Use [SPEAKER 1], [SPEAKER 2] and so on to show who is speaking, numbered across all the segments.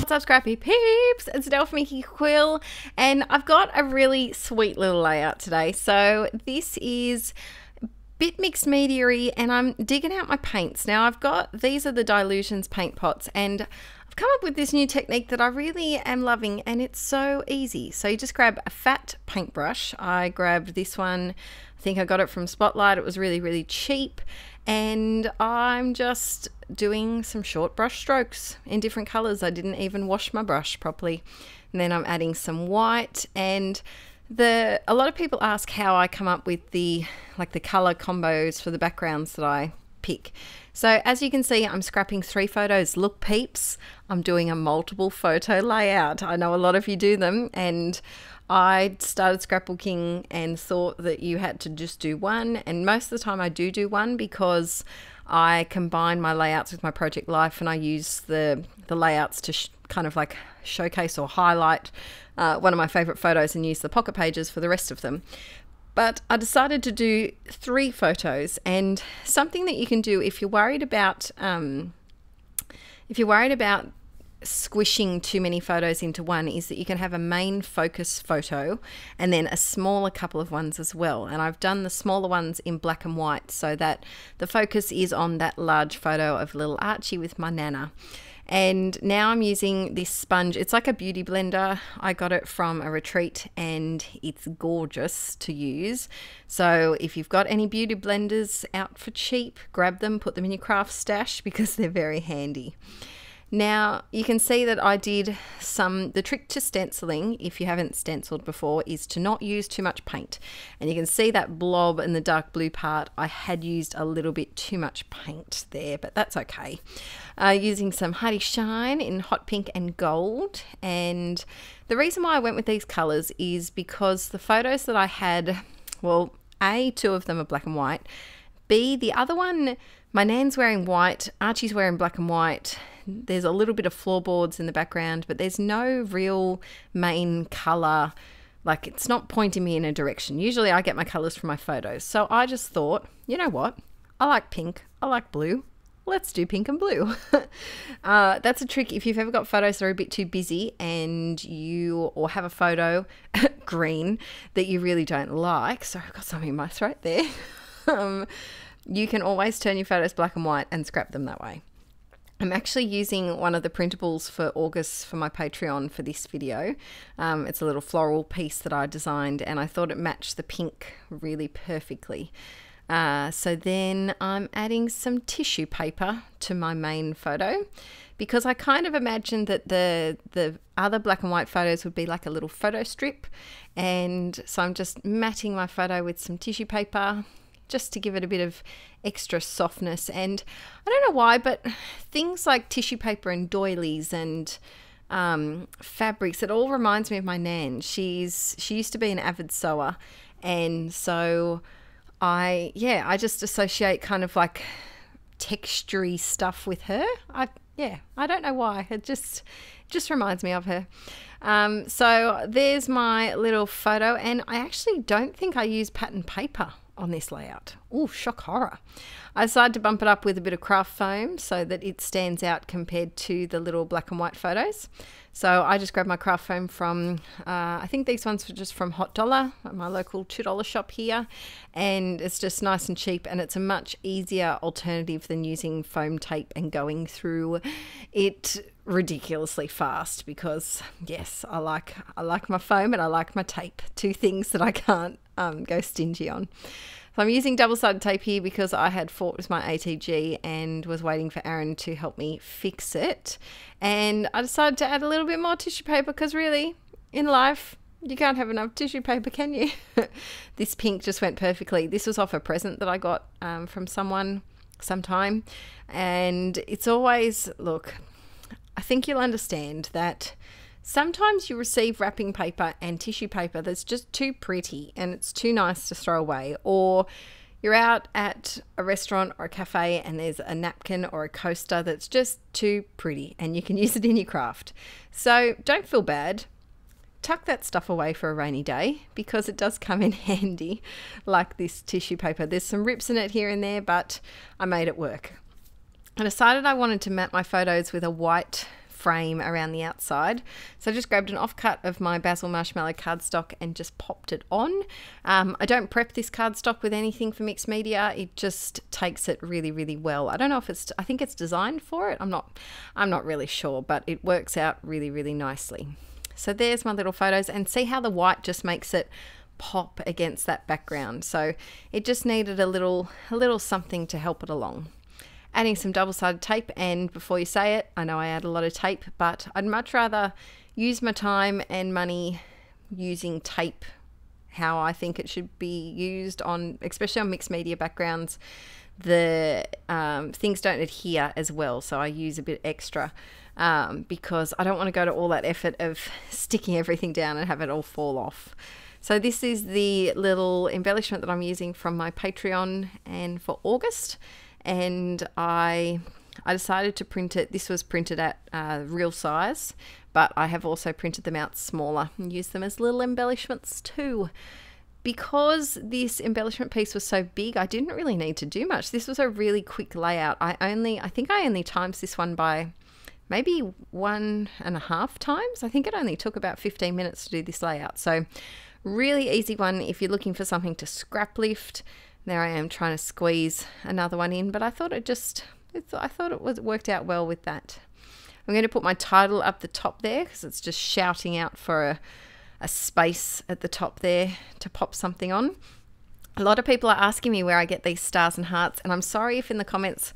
[SPEAKER 1] What's up, Scrappy peeps? It's Del from Inkie Quill, and I've got a really sweet little layout today. So this is a bit mixed media-y, and I'm digging out my paints. Now these are the Dilutions paint pots, and I've come up with this new technique that I really am loving, and it's so easy. So you just grab a fat paintbrush. I grabbed this one, I think I got it from Spotlight. It was really, really cheap, and I'm just doing some short brush strokes in different colors. I didn't even wash my brush properly. And then I'm adding some white, and a lot of people ask how I come up with the color combos for the backgrounds that I pick. So as you can see, I'm scrapping 3 photos. Look peeps, I'm doing a multiple photo layout. I know a lot of you do them, and I started scrapbooking and thought that you had to just do one, and most of the time I do one because I combine my layouts with my project life, and I use the layouts to kind of like showcase or highlight one of my favorite photos and use the pocket pages for the rest of them. But I decided to do 3 photos, and something that you can do if you're worried about squishing too many photos into one is that you can have a main focus photo and then a smaller couple of ones as well. And I've done the smaller ones in black and white so that the focus is on that large photo of little Archie with my Nana. And now I'm using this sponge. It's like a beauty blender. I got it from a retreat and it's gorgeous to use. So if you've got any beauty blenders out for cheap, grab them, put them in your craft stash because they're very handy. Now you can see that I did the trick to stenciling, if you haven't stenciled before, is to not use too much paint. And you can see that blob in the dark blue part. I had used a little bit too much paint there, but that's okay. Using some Heidi Shine in hot pink and gold. And the reason why I went with these colors is because the photos that I had, well, A, 2 of them are black and white. B, the other one, my Nan's wearing white, Archie's wearing black and white. There's a little bit of floorboards in the background, but there's no real main color. Like, it's not pointing me in a direction. Usually I get my colors from my photos. So I just thought, you know what? I like pink. I like blue. Let's do pink and blue. That's a trick if you've ever got photos that are a bit too busy and or have a photo, green, that you really don't like. Sorry, I've got something in my throat there. You can always turn your photos black and white and scrap them that way. I'm actually using one of the printables for August for my Patreon for this video. It's a little floral piece that I designed, and I thought it matched the pink really perfectly. So then I'm adding some tissue paper to my main photo because I kind of imagined that the other black and white photos would be like a little photo strip. And so I'm just matting my photo with some tissue paper just to give it a bit of extra softness. And I don't know why, but things like tissue paper and doilies and fabrics, it all reminds me of my Nan. She used to be an avid sewer, and so I just associate kind of like textury stuff with her. I don't know why. It just reminds me of her. So there's my little photo, and I actually don't think I use pattern paper on this layout. Ooh, shock horror. I decided to bump it up with a bit of craft foam so that it stands out compared to the little black and white photos. So I just grabbed my craft foam from, I think these ones were just from Hot Dollar, my local $2 shop here. And it's just nice and cheap, and it's a much easier alternative than using foam tape and going through it ridiculously fast because, yes, I like my foam and I like my tape. 2 things that I can't go stingy on. So I'm using double-sided tape here because I had fought with my ATG and was waiting for Aaron to help me fix it. And I decided to add a little bit more tissue paper because really, in life, you can't have enough tissue paper, can you? This pink just went perfectly. This was off a present that I got from someone sometime. And it's always, look, I think you'll understand that sometimes you receive wrapping paper and tissue paper that's just too pretty and it's too nice to throw away, or you're out at a restaurant or a cafe and there's a napkin or a coaster that's just too pretty and you can use it in your craft. So don't feel bad. Tuck that stuff away for a rainy day because it does come in handy, like this tissue paper. There's some rips in it here and there, but I made it work. I decided I wanted to mat my photos with a white frame around the outside. So I just grabbed an offcut of my Basil Marshmallow cardstock and just popped it on. I don't prep this cardstock with anything for mixed media. It just takes it really, really well. I don't know if it's, I think it's designed for it. I'm not really sure, but it works out really, really nicely. So there's my little photos, and see how the white just makes it pop against that background. So it just needed a little something to help it along. Adding some double-sided tape, and before you say it, I know I add a lot of tape, but I'd much rather use my time and money using tape how I think it should be used on, especially on mixed media backgrounds. The things don't adhere as well, so I use a bit extra because I don't want to go to all that effort of sticking everything down and have it all fall off. So this is the little embellishment that I'm using from my Patreon and for August, and I decided to print it. This was printed at real size, but I have also printed them out smaller and used them as little embellishments too. Because this embellishment piece was so big, I didn't really need to do much. This was a really quick layout. I think I only times this one by maybe 1.5 times. I think it only took about 15 minutes to do this layout. So really easy one if you're looking for something to scrap lift. There I am trying to squeeze another one in, but I thought it worked out well with that. I'm going to put my title up the top there because it's just shouting out for a space at the top there to pop something on. A lot of people are asking me where I get these stars and hearts, and I'm sorry if in the comments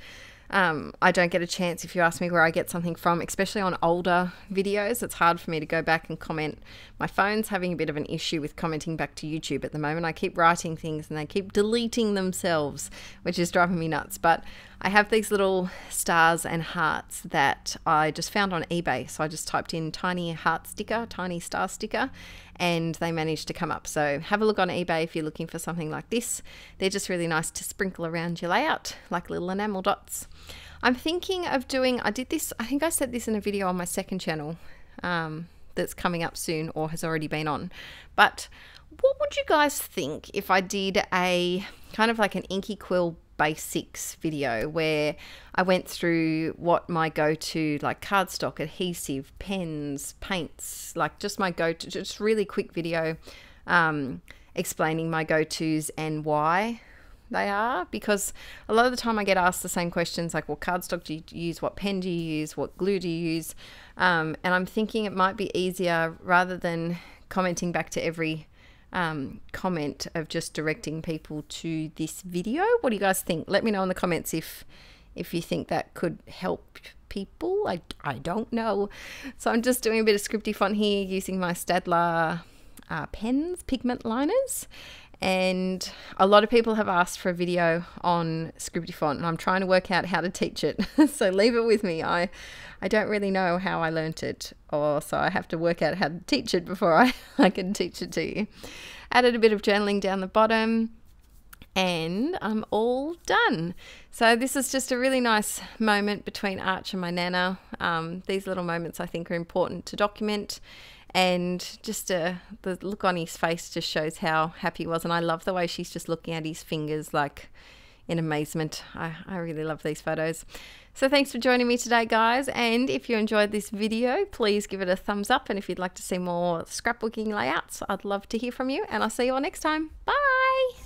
[SPEAKER 1] I don't get a chance if you ask me where I get something from, especially on older videos. It's hard for me to go back and comment. My phone's having a bit of an issue with commenting back to YouTube at the moment. I keep writing things and they keep deleting themselves, which is driving me nuts. But I have these little stars and hearts that I just found on eBay. So I just typed in tiny heart sticker, tiny star sticker, and they managed to come up. So have a look on eBay if you're looking for something like this. They're just really nice to sprinkle around your layout like little enamel dots. I'm thinking of doing, I think I said this in a video on my second channel that's coming up soon or has already been on. But what would you guys think if I did a kind of like an Inkie Quill basics video where I went through what my go-to, like cardstock, adhesive, pens, paints, like just my go-to, just really quick video explaining my go-tos and why they are, because a lot of the time I get asked the same questions like, what cardstock do you use, what pen do you use, what glue do you use, and I'm thinking it might be easier rather than commenting back to every comment of just directing people to this video. What do you guys think? Let me know in the comments if you think that could help people. I don't know. So I'm just doing a bit of scripty font here using my Staedtler pens, pigment liners. And a lot of people have asked for a video on scripty font, and I'm trying to work out how to teach it. So leave it with me. I don't really know how I learnt it, so I have to work out how to teach it before I can teach it to you. Added a bit of journaling down the bottom, and I'm all done. So this is just a really nice moment between Arch and my Nana. These little moments I think are important to document. And just the look on his face just shows how happy he was. And I love the way she's just looking at his fingers like in amazement. I really love these photos. So thanks for joining me today, guys. And if you enjoyed this video, please give it a thumbs up. And if you'd like to see more scrapbooking layouts, I'd love to hear from you. And I'll see you all next time. Bye.